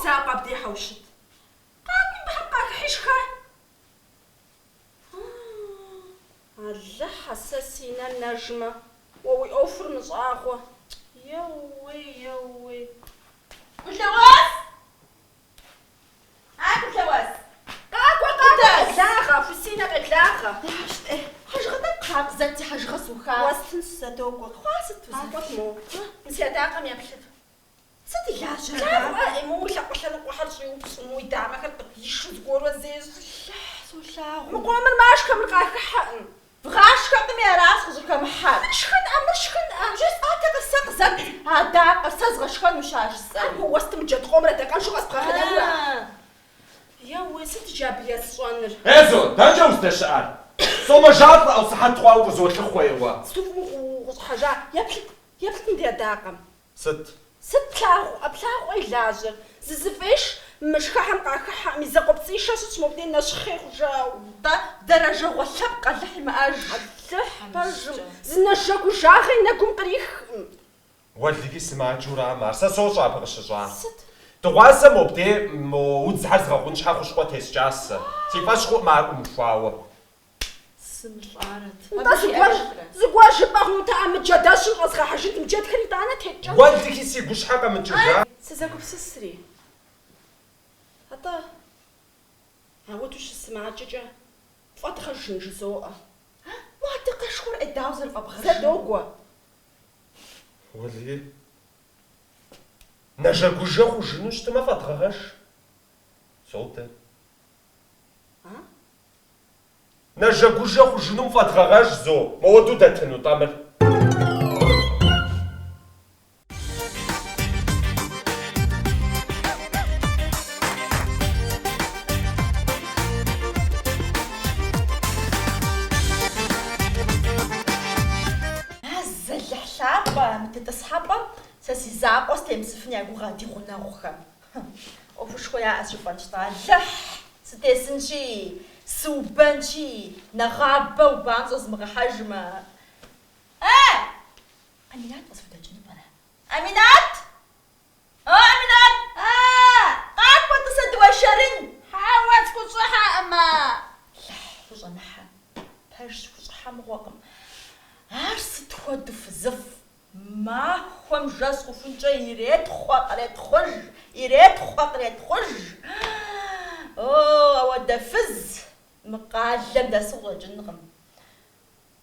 ساقة بدي حوشت قاعد بحقك حشخة الله حساسينا النجمة ووي أوفر نصاخوة يوي كلواس كلواس قاعد لاغة في السينة قتلاغة حاجة غدا قاق زنتي حاجة غسوخة واستنسى دوقوا خواست وزاقوت نسيت عقم يا بشت صدي لا شرا لا مو لا قشلق واحد شيء سمو يدعم كتب يشوز قور وزيز سولا مقوم الماش كم القاك حقن غاش كم يا راس خزر كم حد مشخن جس أتاك الساق زنت هذا قصص غشخن وشاش الساق هو استمجد قمرتك كان شو قصقا خدوا يا ويست جابي الصنر ازو تجاوز الشعر ثم جات او صحت خوا وزوت خويوا ستفو حاجة يبلت ندير داقم ست أبلاغ إلاجر زفيش مش كحم قاكح ميزاق بطيشة اسمه بدينا شخيخ وجاو درجة وشبقة اللحم أجل برجم زنا شاكو جاغي نكم قريخ والدي سمعت جورا مارسا سوجا بغشجا تغاسا مبدي مودز حزغا غنش حاخوش قوة تسجاس تيفاش خو معكم فاوة زقواج باغو تاع مجداش غصغا حاجة مجد كريطانة تهجا والدي كيسي قوش حاجة من جوجا سيزاكو بسسري حتى عاودوش السماعة جاجا فاتخرج نجزوقة وهدي قشور الداوزر فبغش زادوقوا والدي نجا قوجا خوجنوش تما فاتغغش صوتا نجا قوجا خوجنو فاتغغش زو مودو داتنو تامر تتصحبا ساسي زاقوس تمسفني أقول غادي غنا وخم وفش خويا أشوفان شطال لح ستيسنشي سوبانشي نغابة وبانزوز مغحجمة أمينات أصفتا جنوب أنا أمينات أمينات قاعد وتصد وشرن حاوات كصحة أما لح وجنحة برش وصحة مغوقم عرست خود في الزف ما هو مجاز خفنجا يريد خواقريت خج يريد خواقريت خج أوه ودفز مقالم دا سوغ جنغم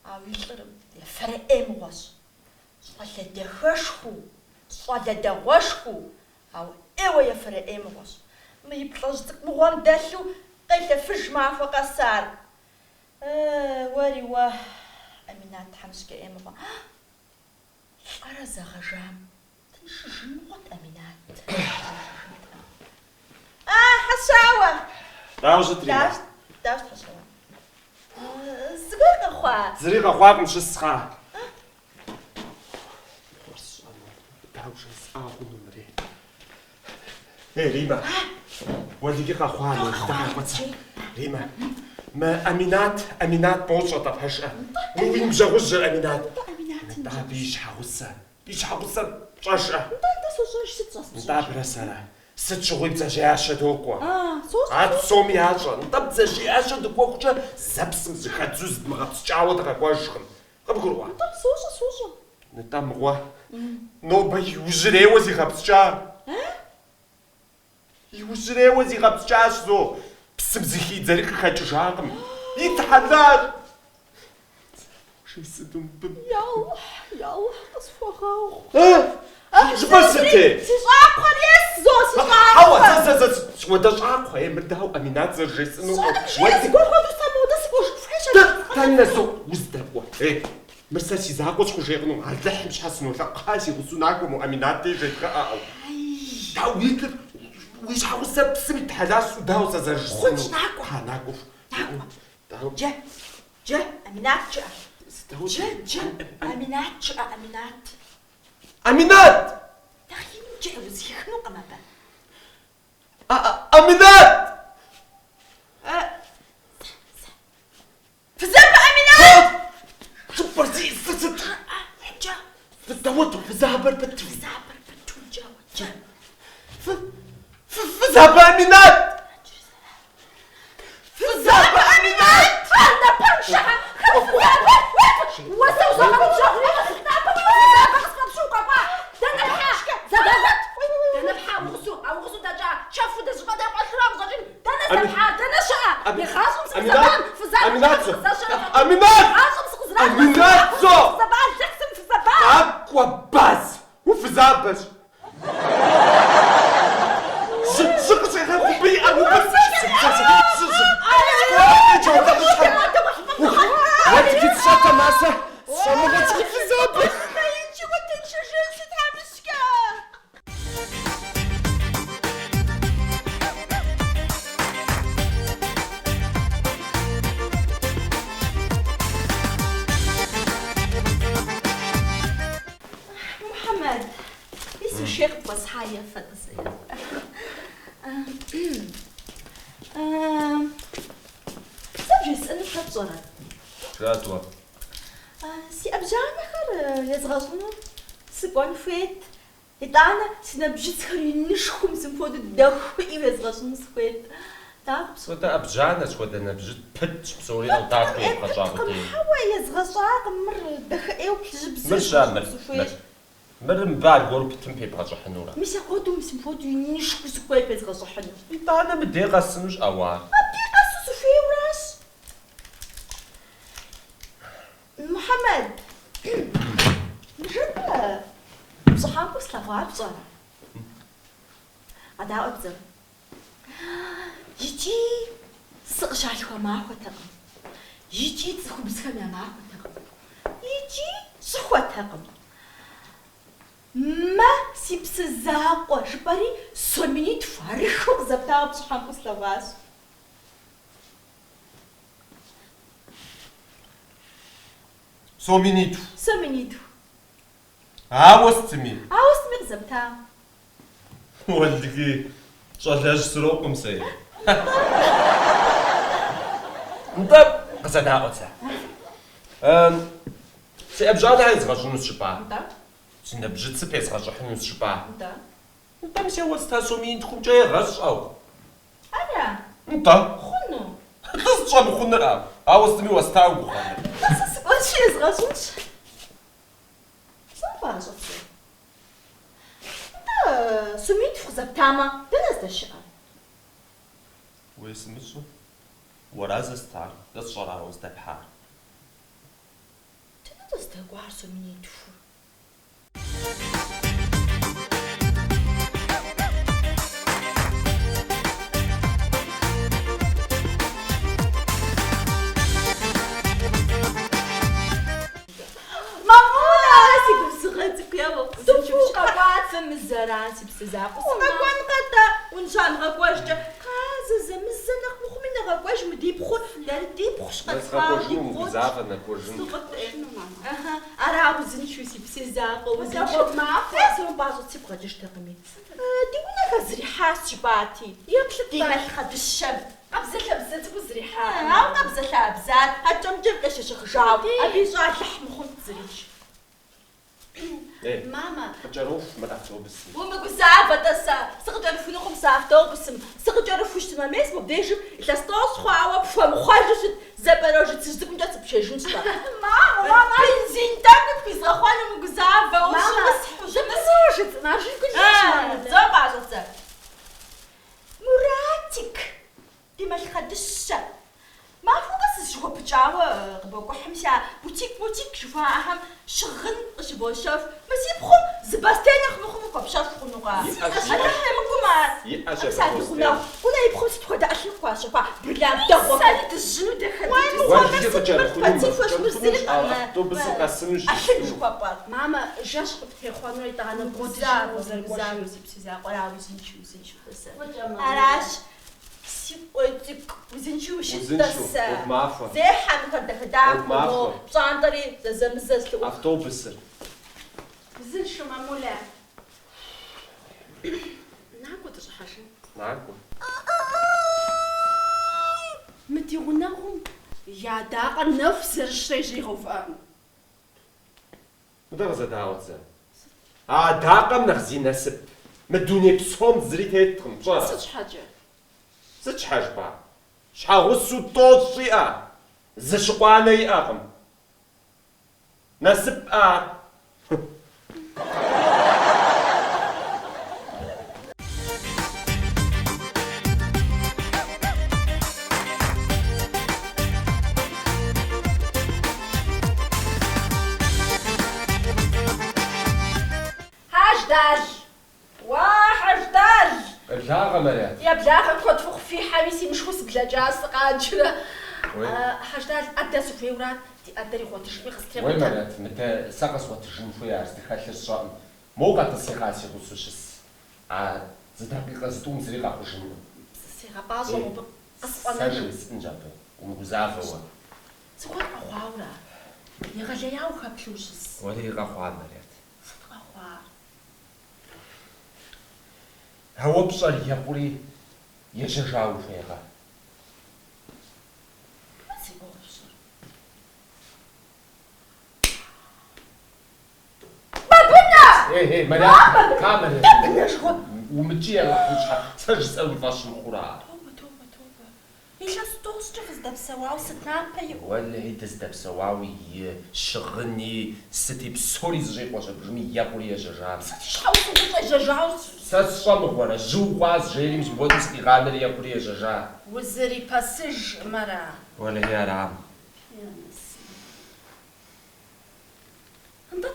عويشرم يفرق مغاش صالة دا خشخو صالة دا غشخو أو إيوه يفرق مغاش ما يبلجتك مغام داشو قيل فج مع فوق السار واري واه أمينات حمشك إيمغا أرى زغجام تنشجموت أمينات حشاوة داوش حشاوة زغيق أخوة زريق أخواك مش السخاء داوش السخاء ونمري إيه ريما والدي أخواني ريما ما أمينات بوشة طفشة وين مجوز أمينات دا بيش حغوسة جاشة دا سوشوش ستوس دا برسالة ست شغوي بزاجياشة دوكوا سوش عاد صومي عاشة دا بزاجياشة دوكوا كوشا زبسم زخاتزوز دمغات تشعوة دغاكواشخن غبقروا دا سوشا نتا مغوا نوبا يوجريوة زي غابتشا يوجريوة زي غابتشاش زو بسم زخي زريق خاتشو شاقم يتحدار شو يسدون بب يلا تصفغاو جبال ستي سيشاقر يس زو سيشاقر حوا زازاز ودا شاقر هي مردها أمينات زرجيس إنه ودي قول هذا سامو دا سكوش فريشة تنسو وزدوا إيه مرساسي زاقوش خشيقنو هاللحم مش حسنو لقاسي وسوناكم وأمينات دي جيت قاعو داويت ويش حوسة بسم تحلاس وداو زرجيس خدش ناكو داو جا أمينات جا جا أمينات أمينات داخلين مجعوز يخنوق ما بان أمينات في الزنبة أمينات سوبر زي ست جا في الدوتو في زابر بتو جا في فزابة أمينات فزابة أمينات أنا بنشها فزابة وسوزة بنشها فزابة قسم بشوكة با دانا بحا زادت دانا بحا وغسو دجا شافوا دجا غدا قشرة وغادي دانا بحا دانا شقة يخاصم أمينات أمينات أمينات صباح جاكسون في صباح أكوا باز وفزابة محمد اسمه الشيخ بصحايا فدسية سبجي يسألني شو صورة شاتوا سي أبجاني خير يزغزونو سبون فيت يتعنا سنبجيت خير ينشخم سنفود الدخو يزغزونو سفيت تعرف سودا أبجانا شودا نبجد بت بسوري أو تعرفي خجابتي حوا يزغزاق مر دخئي وكجب مر من بعد قول بتنبي بغاجو حنورة مش يقعدوا مسنفود ينشخو سفيت يزغزو حنو أنا بدي غسنوش أوار قصص في وراس محمد نحب صحابك سلافات بصراحة عدا أكثر يجي سقشاشوا معك وتقم يجي تسخو بسخمة معك وتقم يجي سخوة تقم ما سيبس الزاق وشبري سوميني تفارخو زبطا بصحابك سلافات سومينيتو سومينيتو عاوزتمي عاوز مغزبتها ولدكي شالاش سروقم سي انت قصدها أوتسا سي أبجانا هاي زغاجو نسشبا انت سنة بجد سبيس غاجو حنو نسشبا انت انت مسي وستها سومينيتكم جاي غاش أو انا انت خنو تشابو خنرا عاوزتمي وستها وخنرا بس سكوت شي زغاجوش صافا جاتي انت سميت فغزبتها ما دناز دشقا ويسمسو ورازة ستار دشرا وزدا بحار دناز دقوار سميت فو مزران سبسزاق وسقوان قدا ونشان غواش قازا زمزنا مخمنا غواش مديب خو دار ديب خوش قد نسخة بزافة نكوجن اها ارا وزن شو سبسزاق وزن شو ما فاسو بازو تبغى تشتقمي ديونا غزري حاس شباتي يطلق ديما خد الشم قبزتها بزات بزريحة قبزتها بزات هتجمجم قش شخشاو ابي زاد لحم خنت زريش ماما جروف مرأتو بسم وما قزعة بدسا سقط يعرفون خم ساعتو بسم سقط يعرفوش تماميس مبديش الأستاذ خواوا بفهم خواجة زبروجة تجذب نجات بشيء نستا ماما زين تاكل في صخواني من قزعة ماما زبروجة ناشي كل شيء زبروجة مراتك دي ما الخدشة ما فوق بس شو بجاوة قبوك حمشة بوتيك شوفها أهم شغن شبو شاف بس يبخم زباستين يخمخم كبشاف خنوقا أنا حيمكم سالي خنا ولا يبخم ستودا أشوف كوا شوفا بلام دغوا سالي الجنود دخل واجي تجرب باتي فاش مرسلك تو بس قسمش أحل شوفا بات ماما جاش في خوانو يتغنى بوزار وزبزار ولا وزين شو بس علاش سيبوتك وزنشو شتس معفن زي حن كده داكو بصندري زمزز أوتوبس زنشو مامولا ناكو تشحشن ناكو متي غناهم يا داق نفس الشيء جي غفان مدرسة داوتزا داقم نخزي نسب ما الدنيا بصهم زريت هيتخم بصراحة سيت حاجة زدش حاجة با شحال غسو طوط شيئا زش قوانا يأخم نسب حاجدال وحاجدال الجاغة مرات يا بلاغة كنت فوق في حميسي مش خص بلا جاس قادرة حاجدال أدى سفري وراد دي أدري خو تشبي خستري وين مرات متى ساقس وترجم شوية استخاش الشام مو قد السيغاسي غسوشس زدابي قصدوم زريقا خوشن سيغا بازو قصفنا ساجلس انجابي ومغزافة سوال أخواورا يغلي ياو خبلوشس ولي غاخوان مرات أخوار هو بصر يقولي يشجعوا فيها ما سيبو بصر بابنا ايه مرات كامل بابنا شغل ومتجي على خوشها سجس أول فاش مخورا توبة إيش أستوس جفز دبسوا وستنام بيو ولا هي تزدب سواوي شغني ستي بسوري زجي قوش بجمي يقولي يشجع شحال سوق جاجاوس ساسام ورا جو واز جيري مش بودي استغامر يقولي يشجع وزري باسج مرا ولا هي رام انت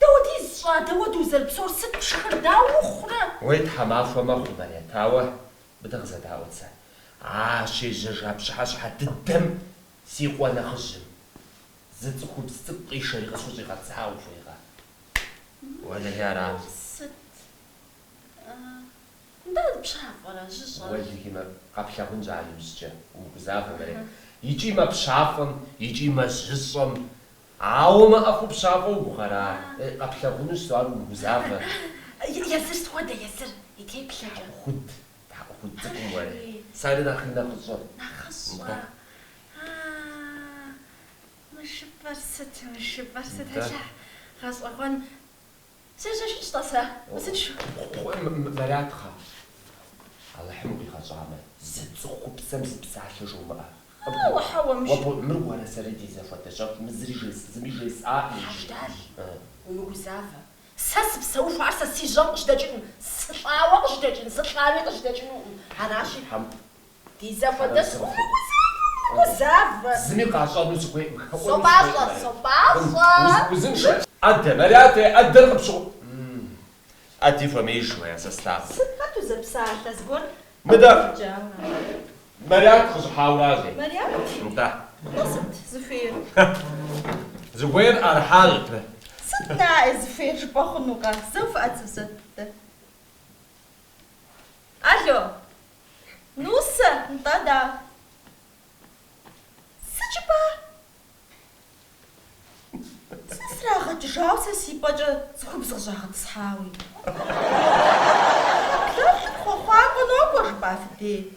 دودي الصا دودو زرب صور ست شهر داو اخرى ويت حما فما خبرية تاوه بتغزى تاوه تسا عاشي جاجا بشحاش حتى الدم سيقوانا خجم زدت خوب ستقي شريقة سوزي غا تساو فيغا ولا هي رام ست انت بشحال ولا جيجا ويلي كيما قبل غنجا على مسجا ومكزافة مريم يجي ما بشافن يجي ما جسم عاوما أخو بشافه وبخارا قبل غنج سؤال ومكزافة يزر سودا يزر يتيب شجا خد خد تكون وري سايرة داخلنا خصوصا نخصوا مش برست هشا خاص أخوان سيجا شو تصا بس نشوف مرات خا الله حمقي خاص عمل زد سخو بسمس بساعة شو معه وحوا مش وابو مرو أنا سردي زفت شاف مزري جلس زمي جلس حاجدال ومغزافة ساس بسوف عرسا سيجان جداجن سطاوة جداجن سطاوة جداجن هراشي حم دي زفت دس مغزافة زمي قاصا نسوي صباصة وزنش أنت مرات أدرق بشو أنت فمي شوية سستاف سكتو زبساعة تزبون مدى جاونا مرات خش حاولازي مريم انت نصت زفير زوين أرحال ستة زفير جباخو نوكا سوف أتسست ألو نوسة انتدا سجبا سسراغة جاوسة سيباجة سخب زغجاغة تصحاوي كلابتك خوخواكو نوكو جبا في الدين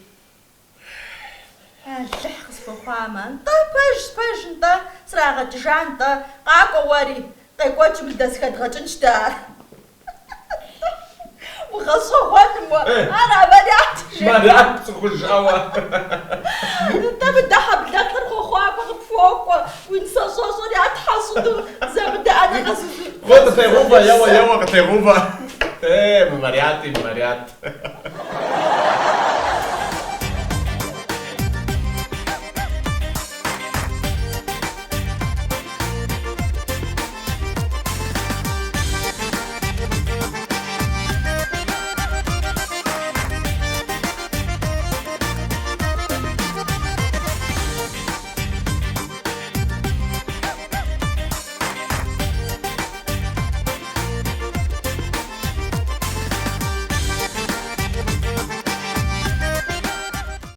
اللحقس بخواما انت باش انت سراغة جان انت قاكو واري قاكواتش بلداس كدغة نشتار وخصو خواتمو انا مرات تخرج أوا انت بدها بلدات لرخو خواكو غفوكو وينسا صوصوري اتحصدو زبدا انا غزو خذ تيغوبا يوا تيغوبا ايه مريات